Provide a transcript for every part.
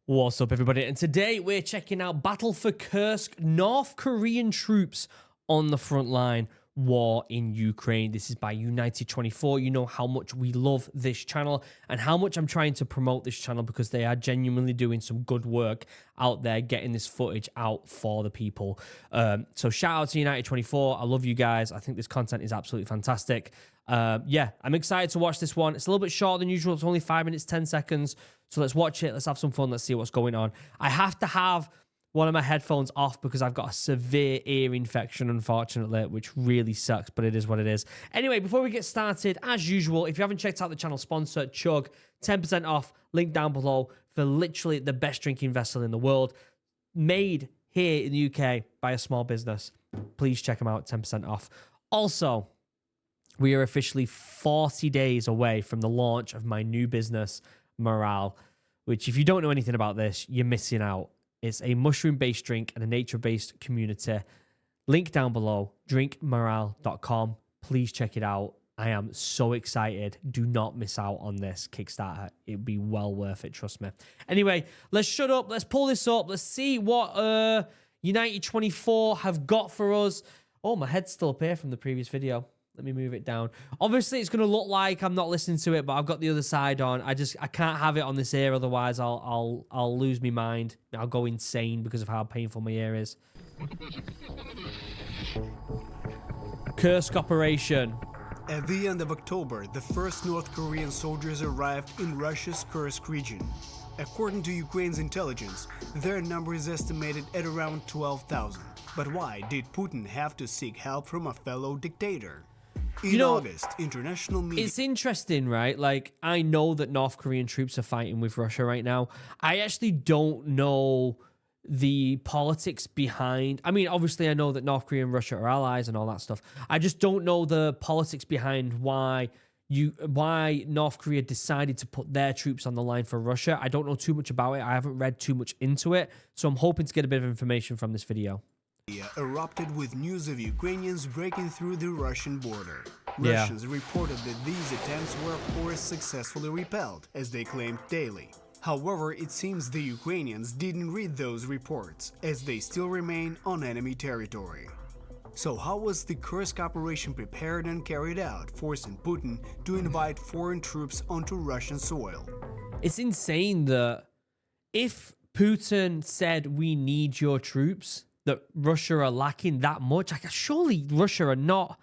What's up, everybody? And today we're checking out Battle for Kursk, North Korean troops on the front line, war in Ukraine. This is by United24. You know how much we love this channel and how much I'm trying to promote this channel because they are genuinely doing some good work out there getting this footage out for the people. So shout out to United24. I love you guys. I think this content is absolutely fantastic. Yeah, I'm excited to watch this one. It's a little bit shorter than usual. It's only 5 minutes, 10 seconds. So let's watch it. Let's have some fun. Let's see what's going on. I have to have one of my headphones off because I've got a severe ear infection, unfortunately, which really sucks, but it is what it is. Anyway, before we get started, as usual, if you haven't checked out the channel sponsor, Chug, 10% off, link down below for literally the best drinking vessel in the world, made here in the UK by a small business. Please check them out, 10% off. Also, we are officially 40 days away from the launch of my new business, Morale, which if you don't know anything about this, you're missing out. It's a mushroom-based drink and a nature-based community. Link down below, drinkmorale.com. Please check it out. I am so excited. Do not miss out on this Kickstarter. It'd be well worth it, trust me. Anyway, let's shut up. Let's pull this up. Let's see what United24 have got for us. Oh, my head's still up here from the previous video. Let me move it down. Obviously, it's going to look like I'm not listening to it, but I've got the other side on. I can't have it on this ear, otherwise I'll lose my mind. I'll go insane because of how painful my ear is. Kursk operation. At the end of October, the first North Korean soldiers arrived in Russia's Kursk region. According to Ukraine's intelligence, their number is estimated at around 12,000. But why did Putin have to seek help from a fellow dictator? In August, international media... It's interesting, right? Like, I know that North Korean troops are fighting with Russia right now. I actually don't know the politics behind... I mean, obviously, I know that North Korea and Russia are allies and all that stuff. I just don't know the politics behind why North Korea decided to put their troops on the line for Russia. I don't know too much about it. I haven't read too much into it. So I'm hoping to get a bit of information from this video. Erupted with news of Ukrainians breaking through the Russian border. Yeah. Russians reported that these attempts were of course successfully repelled, as they claimed daily. However, it seems the Ukrainians didn't read those reports, as they still remain on enemy territory. So how was the Kursk operation prepared and carried out, forcing Putin to invite foreign troops onto Russian soil? It's insane that if Putin said we need your troops, that Russia are lacking that much. Like, surely Russia are not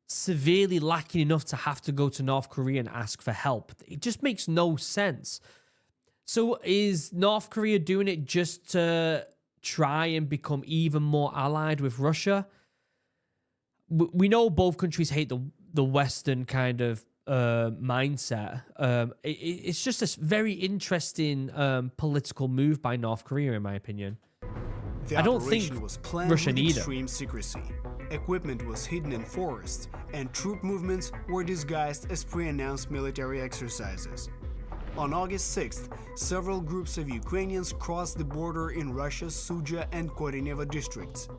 severely lacking enough to have to go to North Korea and ask for help. It just makes no sense. So is North Korea doing it just to try and become even more allied with Russia? We know both countries hate the Western kind of mindset. It's just a very interesting political move by North Korea, in my opinion. The I don't think operation was planned Russia with neither. extreme secrecy. Equipment was hidden in forests, and troop movements were disguised as pre-announced military exercises. On August 6th, several groups of Ukrainians crossed the border in Russia's Sudzha and Korenevo districts.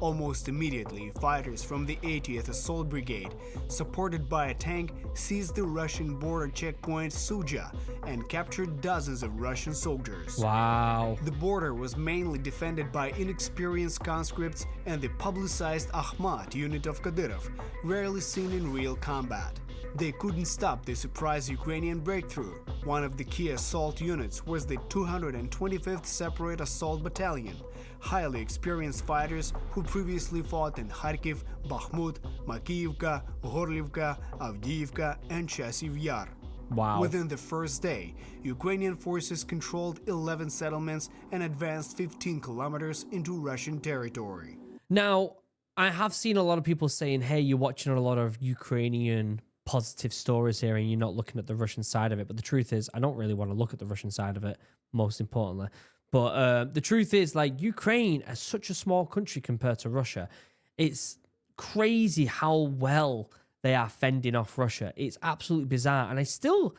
Almost immediately, fighters from the 80th Assault Brigade, supported by a tank, seized the Russian border checkpoint Sudzha and captured dozens of Russian soldiers. Wow. The border was mainly defended by inexperienced conscripts and the publicized Akhmat unit of Kadyrov, rarely seen in real combat. They couldn't stop the surprise Ukrainian breakthrough. One of the key assault units was the 225th Separate Assault Battalion, highly experienced fighters who previously fought in Kharkiv, Bakhmut, Makiyivka, Gorlivka, Avdiivka, and Chasiv Yar. Wow. Within the first day, Ukrainian forces controlled 11 settlements and advanced 15 kilometers into Russian territory. Now, I have seen a lot of people saying, hey, you're watching a lot of Ukrainian positive stories here and you're not looking at the Russian side of it. But the truth is, I don't really want to look at the Russian side of it, most importantly. But the truth is, like, Ukraine is such a small country compared to Russia. It's crazy how well they are fending off Russia. It's absolutely bizarre. And I still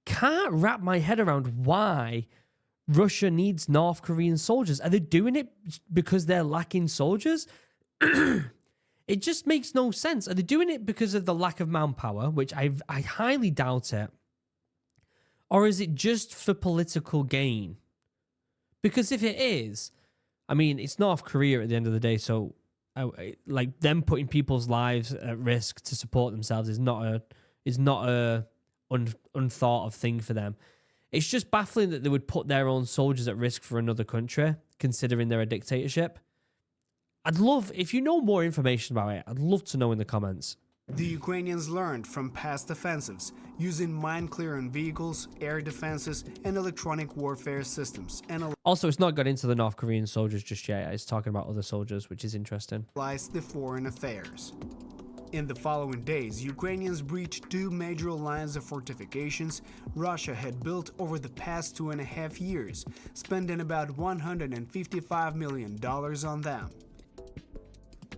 can't wrap my head around why Russia needs North Korean soldiers. Are they doing it because they're lacking soldiers? It just makes no sense. Are they doing it because of the lack of manpower, which I highly doubt it? Or is it just for political gain? Because if it is, I mean, it's North Korea at the end of the day, so like them putting people's lives at risk to support themselves is not a unthought of thing for them. It's just baffling that they would put their own soldiers at risk for another country, considering they're a dictatorship. I'd love, if you know more information about it, I'd love to know in the comments. The Ukrainians learned from past offensives using mine-clearing vehicles, air defenses, and electronic warfare systems, and Also, it's not got into the North Korean soldiers just yet. It's talking about other soldiers, which is interesting. analyzed the foreign affairs. In the following days, Ukrainians breached 2 major lines of fortifications Russia had built over the past 2.5 years, spending about $155 million on them.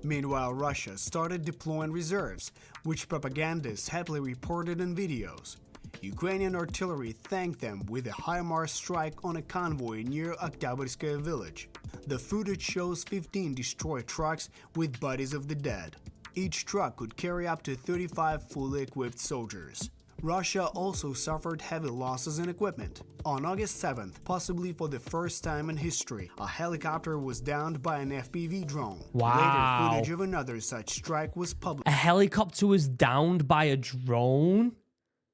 Meanwhile, Russia started deploying reserves, which propagandists happily reported in videos. Ukrainian artillery thanked them with a HIMARS strike on a convoy near Oktyabrskaya village. The footage shows 15 destroyed trucks with bodies of the dead. Each truck could carry up to 35 fully equipped soldiers. Russia also suffered heavy losses in equipment. On August 7th, possibly for the first time in history, a helicopter was downed by an FPV drone. Wow. Later, footage of another such strike was published. A helicopter was downed by a drone?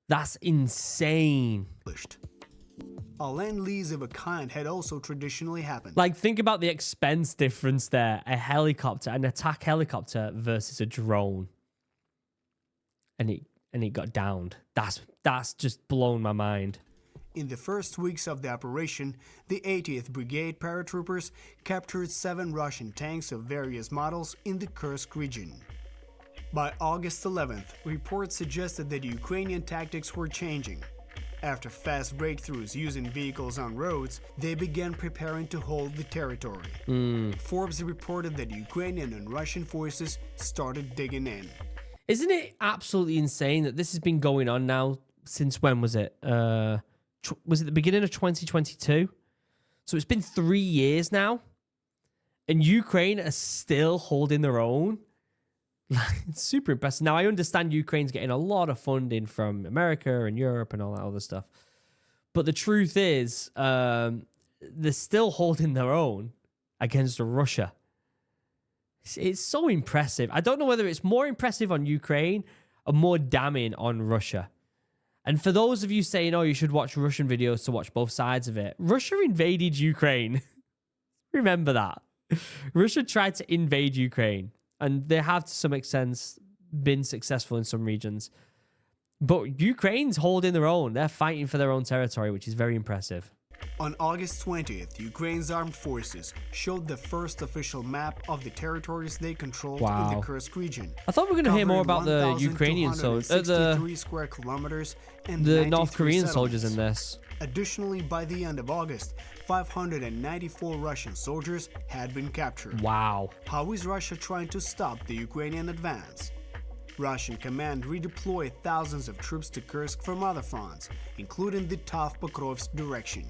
That's insane. A land lease of a kind had also traditionally happened. Like, think about the expense difference there. A helicopter, an attack helicopter versus a drone. And it got downed. That's just blown my mind. In the first weeks of the operation, the 80th Brigade paratroopers captured 7 Russian tanks of various models in the Kursk region. By August 11th, reports suggested that Ukrainian tactics were changing. After fast breakthroughs using vehicles on roads, they began preparing to hold the territory. Forbes reported that Ukrainian and Russian forces started digging in. Isn't it absolutely insane that this has been going on now since when was it? Was it the beginning of 2022? So it's been 3 years now, and Ukraine are still holding their own. It's super impressive. Now, I understand Ukraine's getting a lot of funding from America and Europe and all that other stuff. But the truth is, they're still holding their own against Russia. It's so impressive. I don't know whether it's more impressive on Ukraine or more damning on Russia. And for those of you saying, oh, you should watch Russian videos to watch both sides of it, Russia invaded Ukraine. Remember that. Russia tried to invade Ukraine. And they have, to some extent, been successful in some regions. But Ukraine's holding their own. They're fighting for their own territory, which is very impressive. On August 20th, Ukraine's armed forces showed the first official map of the territories they controlled in the Kursk region. I thought we were going to hear more about the Ukrainian soldiers, the square kilometers and the North Korean soldiers in this. Additionally, by the end of August, 594 Russian soldiers had been captured. Wow. How is Russia trying to stop the Ukrainian advance? Russian command redeployed thousands of troops to Kursk from other fronts, including the tough Pokrovsk direction.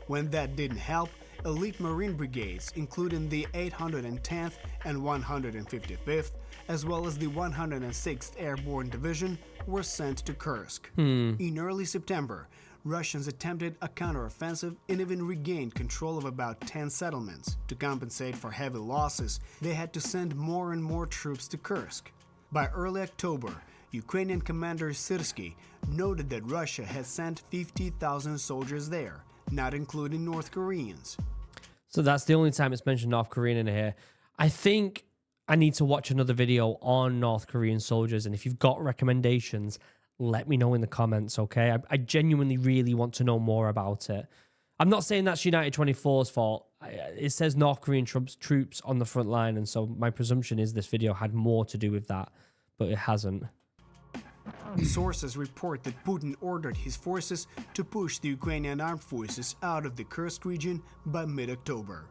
When that didn't help, elite Marine brigades, including the 810th and 155th, as well as the 106th Airborne Division, were sent to Kursk. In early September, Russians attempted a counteroffensive and even regained control of about 10 settlements. To compensate for heavy losses, they had to send more and more troops to Kursk. By early October, Ukrainian commander Syrsky noted that Russia had sent 50,000 soldiers there, not including North Koreans. So that's the only time it's mentioned North Korean in here. I think I need to watch another video on North Korean soldiers, and if you've got recommendations, let me know in the comments, okay? I genuinely really want to know more about it. I'm not saying that's United 24's fault. It says North Korean troops on the front line, and so my presumption is this video had more to do with that, but it hasn't. Sources report that Putin ordered his forces to push the Ukrainian armed forces out of the Kursk region by mid-October.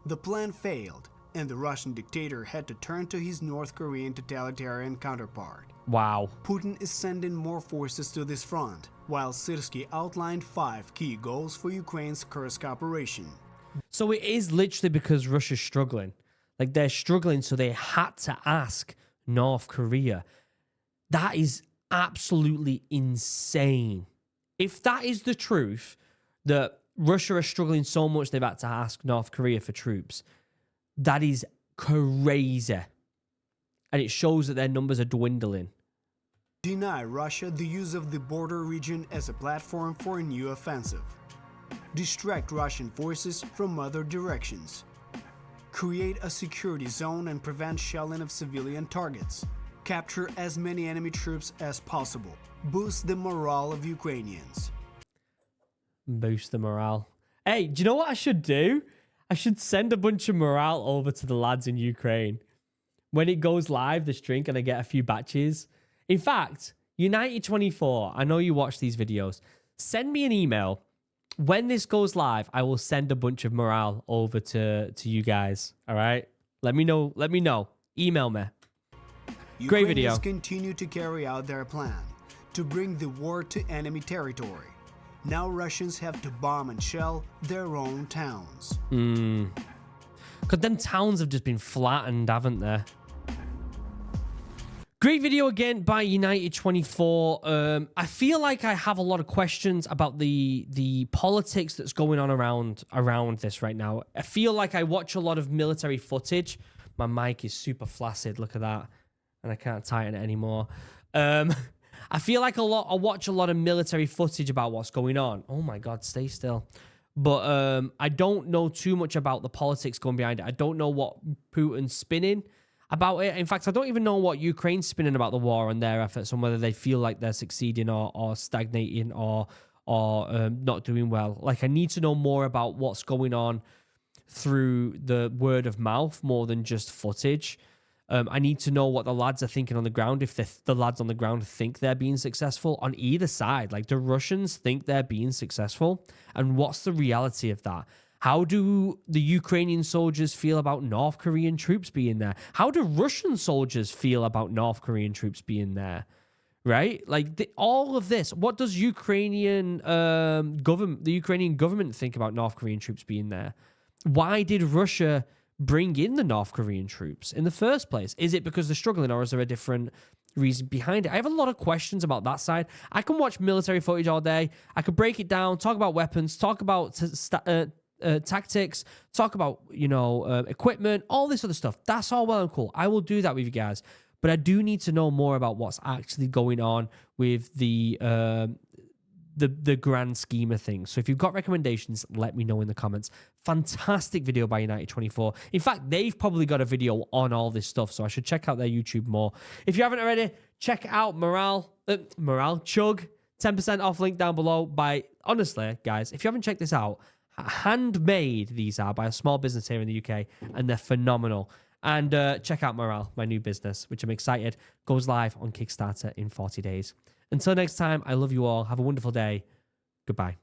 The plan failed, and the Russian dictator had to turn to his North Korean totalitarian counterpart. Wow. Putin is sending more forces to this front, while Syrsky outlined 5 key goals for Ukraine's Kursk operation. So it is literally because Russia's struggling. Like, they're struggling, so they had to ask North Korea. That is absolutely insane. If that is the truth, that Russia are struggling so much they've had to ask North Korea for troops, that is crazy. And it shows that their numbers are dwindling. Deny Russia the use of the border region as a platform for a new offensive. Distract Russian forces from other directions. Create a security zone and prevent shelling of civilian targets. Capture as many enemy troops as possible. Boost the morale of Ukrainians. Boost the morale. Hey, do you know what I should do? I should send a bunch of morale over to the lads in Ukraine. When it goes live, this drink, and I get a few batches. In fact, United24, I know you watch these videos. Send me an email. When this goes live, I will send a bunch of morale over to you guys. All right? Let me know. Let me know. Email me. Great video. Ukrainians continue to carry out their plan to bring the war to enemy territory. Now Russians have to bomb and shell their own towns. Because them towns have just been flattened, haven't they? Great video again by United24. I feel like I have a lot of questions about the politics that's going on around this right now. I feel like I watch a lot of military footage. My mic is super flaccid. Look at that. And I can't tighten it anymore. I feel like I watch a lot of military footage about what's going on. Oh my God, stay still. But I don't know too much about the politics going behind it. I don't know what Putin's spinning about it. In fact, I don't even know what Ukraine's spinning about the war and their efforts, and whether they feel like they're succeeding or stagnating or not doing well. Like, I need to know more about what's going on through the word of mouth more than just footage. I need to know what the lads are thinking on the ground, if the lads on the ground think they're being successful on either side. Like, do Russians think they're being successful? And what's the reality of that? How do the Ukrainian soldiers feel about North Korean troops being there? How do Russian soldiers feel about North Korean troops being there? Right? Like, all of this. What does the Ukrainian government think about North Korean troops being there? Why did Russia bring in the North Korean troops in the first place? Is it because they're struggling, or is there a different reason behind it? I have a lot of questions about that side. I can watch military footage all day. I could break it down, talk about weapons, talk about tactics, talk about, equipment, all this other stuff. That's all well and cool. I will do that with you guys. But I do need to know more about what's actually going on with the grand scheme of things. So if you've got recommendations, let me know in the comments. Fantastic video by United24. In fact, they've probably got a video on all this stuff, so I should check out their YouTube more. If you haven't already, check out Chug. 10% off link down below. Honestly, guys, if you haven't checked this out, handmade these are by a small business here in the UK, and they're phenomenal. And check out Morale, my new business, which I'm excited, goes live on Kickstarter in 40 days. Until next time, I love you all. Have a wonderful day. Goodbye.